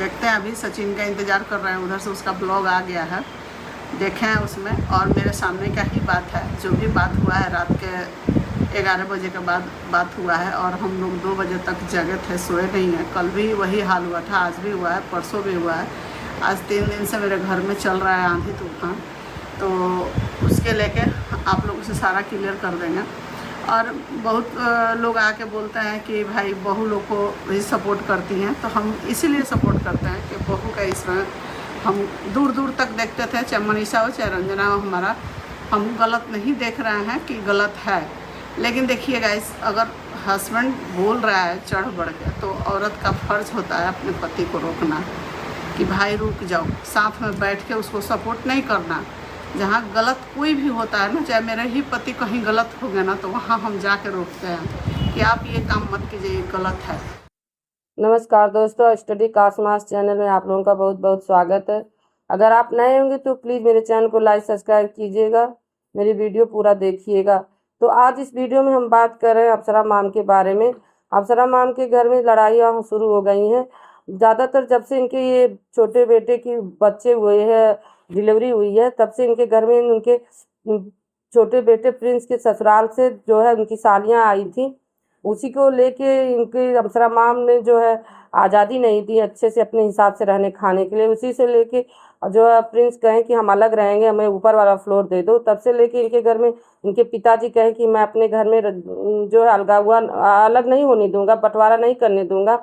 देखते हैं, अभी सचिन का इंतज़ार कर रहे हैं, उधर से उसका ब्लॉग आ गया है, देखें हैं उसमें। और मेरे सामने क्या ही बात है, जो भी बात हुआ है रात के 11 बजे के बाद बात हुआ है, और हम लोग 2 बजे तक जगे थे, सोए नहीं हैं। कल भी वही हाल हुआ था, आज भी हुआ है, परसों भी हुआ है। आज 3 दिन से मेरे घर में चल रहा है आंधी तूफान, तो उसके लेके आप लोगों से सारा क्लियर कर देंगे। और बहुत लोग आके बोलते हैं कि भाई बहू लोग को भी सपोर्ट करती हैं, तो हम इसीलिए सपोर्ट करते हैं कि बहू का इसमें हम दूर दूर तक देखते थे, चाहे मनीषा हो चाहे रंजना हो हमारा, हम गलत नहीं देख रहे हैं कि गलत है। लेकिन देखिए गाइस, अगर हस्बैंड बोल रहा है चढ़ बढ़ के, तो औरत का फ़र्ज़ होता है अपने पति को रोकना, कि भाई रुक जाओ, साथ में बैठ के उसको सपोर्ट नहीं करना। जहाँ गलत कोई भी होता है ना, चाहे मेरे ही पति कहीं गलत हो गया ना, तो वहाँ हम जाके रोकते हैं कि आप ये काम मत कीजिए, ये गलत है। नमस्कार दोस्तों, स्टडी कास्मास चैनल में आप लोगों का बहुत बहुत स्वागत है। अगर आप नए होंगे तो प्लीज़ मेरे चैनल को लाइक सब्सक्राइब कीजिएगा, मेरी वीडियो पूरा देखिएगा। तो आज इस वीडियो में हम बात कर रहे हैं अप्सरा मैम के बारे में। अप्सरा मैम के घर में लड़ाइयाँ शुरू हो गई हैं। ज़्यादातर जब से इनके ये छोटे बेटे की बच्चे हुए हैं, डिलीवरी हुई है, तब से इनके घर में उनके छोटे बेटे प्रिंस के ससुराल से जो है उनकी सालियाँ आई थी। उसी को लेके इनके अप्सरा मैम ने जो है आज़ादी नहीं दी अच्छे से अपने हिसाब से रहने खाने के लिए। उसी से लेके जो है प्रिंस कहें कि हम अलग रहेंगे, हमें ऊपर वाला फ्लोर दे दो, तब से लेके इनके घर में इनके पिताजी कहें कि मैं अपने घर में जो है अलग नहीं होने दूंगा, बंटवारा नहीं करने दूंगा।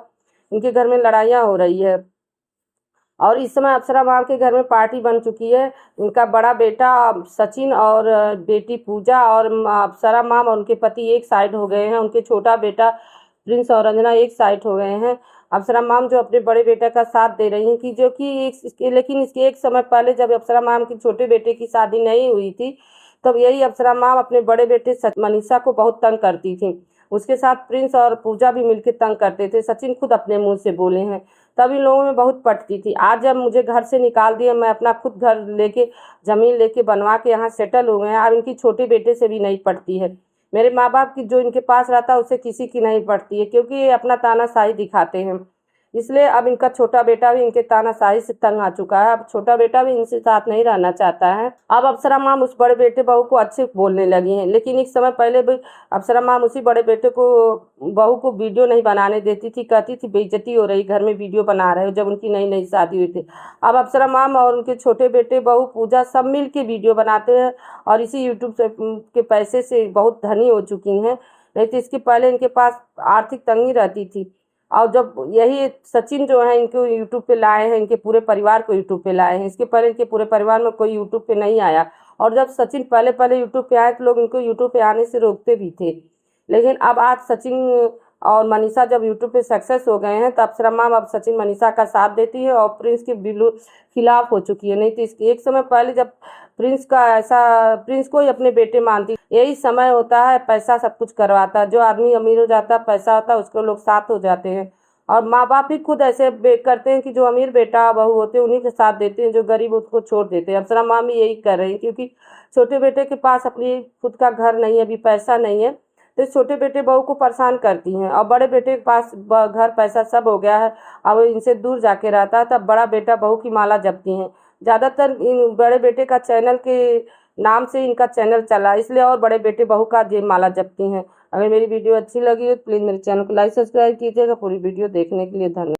इनके घर में लड़ाइयाँ हो रही है। और इस समय अप्सरा मैम के घर में पार्टी बन चुकी है। इनका बड़ा बेटा सचिन और बेटी पूजा और अप्सरा मैम और उनके पति एक साइड हो गए हैं। उनके छोटा बेटा प्रिंस और रंजना एक साइड हो गए हैं। अप्सरा मैम जो अपने बड़े बेटे का साथ दे रही हैं कि जो कि लेकिन इसके एक समय पहले जब अप्सरा मैम की छोटे बेटे की शादी नहीं हुई थी, तब यही अप्सरा मैम अपने बड़े बेटे मनीषा को बहुत तंग करती थी। उसके साथ प्रिंस और पूजा भी मिलकर तंग करते थे। सचिन खुद अपने मुंह से बोले हैं। तब इन लोगों में बहुत पटती थी। आज जब मुझे घर से निकाल दिया, मैं अपना खुद घर लेके ज़मीन लेके बनवा के यहाँ सेटल हो गए हैं, अब इनकी छोटे बेटे से भी नहीं पटती है। मेरे माँ बाप की जो इनके पास रहता है उससे किसी की नहीं पटती है, क्योंकि ये अपना तानाशाही दिखाते हैं। इसलिए अब इनका छोटा बेटा भी इनके तानाशाही से तंग आ चुका है। अब छोटा बेटा भी इनसे साथ नहीं रहना चाहता है। अब अप्सरा मैम उस बड़े बेटे बहू को अच्छे बोलने लगी हैं, लेकिन एक समय पहले भी अप्सरा मैम उसी बड़े बेटे को बहू को वीडियो नहीं बनाने देती थी, कहती थी बेइज्जती हो रही, घर में वीडियो बना रहे हो, जब उनकी नई नई शादी हुई थी। अब अप्सरा मैम और उनके छोटे बेटे बहू पूजा सब मिल के वीडियो बनाते हैं और इसी यूट्यूब से के पैसे से बहुत धनी हो चुकी हैं। नहीं तो इसके पहले इनके पास आर्थिक तंगी रहती थी। और जब यही सचिन जो है इनको यूट्यूब पे लाए हैं, इनके पूरे परिवार को यूट्यूब पे लाए हैं। इसके पहले इनके पूरे परिवार में कोई यूट्यूब पे नहीं आया, और जब सचिन पहले पहले यूट्यूब पे आए तो लोग इनको यूट्यूब पे आने से रोकते भी थे। लेकिन अब आज सचिन और मनीषा जब यूट्यूब पे सक्सेस हो गए हैं, तो अप्सरा मैम अब सचिन मनीषा का साथ देती है और प्रिंस के बिल्कुल खिलाफ हो चुकी है। नहीं तो इसके एक समय पहले जब प्रिंस को ही अपने बेटे मानती। यही समय होता है, पैसा सब कुछ करवाता है। जो आदमी अमीर हो जाता है, पैसा होता है, उसको लोग साथ हो जाते हैं। और माँ बाप भी खुद ऐसे करते हैं कि जो अमीर बेटा बहू होते हैं उन्हीं के साथ देते हैं, जो गरीब उसको छोड़ देते हैं। अप्सरा माँ भी यही कर रही है, क्योंकि छोटे बेटे के पास अपनी खुद का घर नहीं है, अभी पैसा नहीं है, तो छोटे बेटे बहू को परेशान करती हैं। और बड़े बेटे के पास घर पैसा सब हो गया है, अब इनसे दूर जाके रहता है, तब बड़ा बेटा बहू की माला जपती हैं। ज़्यादातर इन बड़े बेटे का चैनल के नाम से इनका चैनल चला, इसलिए और बड़े बेटे बहू का ये माला जपती हैं। अगर मेरी वीडियो अच्छी लगी हो तो प्लीज़ मेरे चैनल को लाइक सब्सक्राइब कीजिएगा। पूरी वीडियो देखने के लिए धन्यवाद।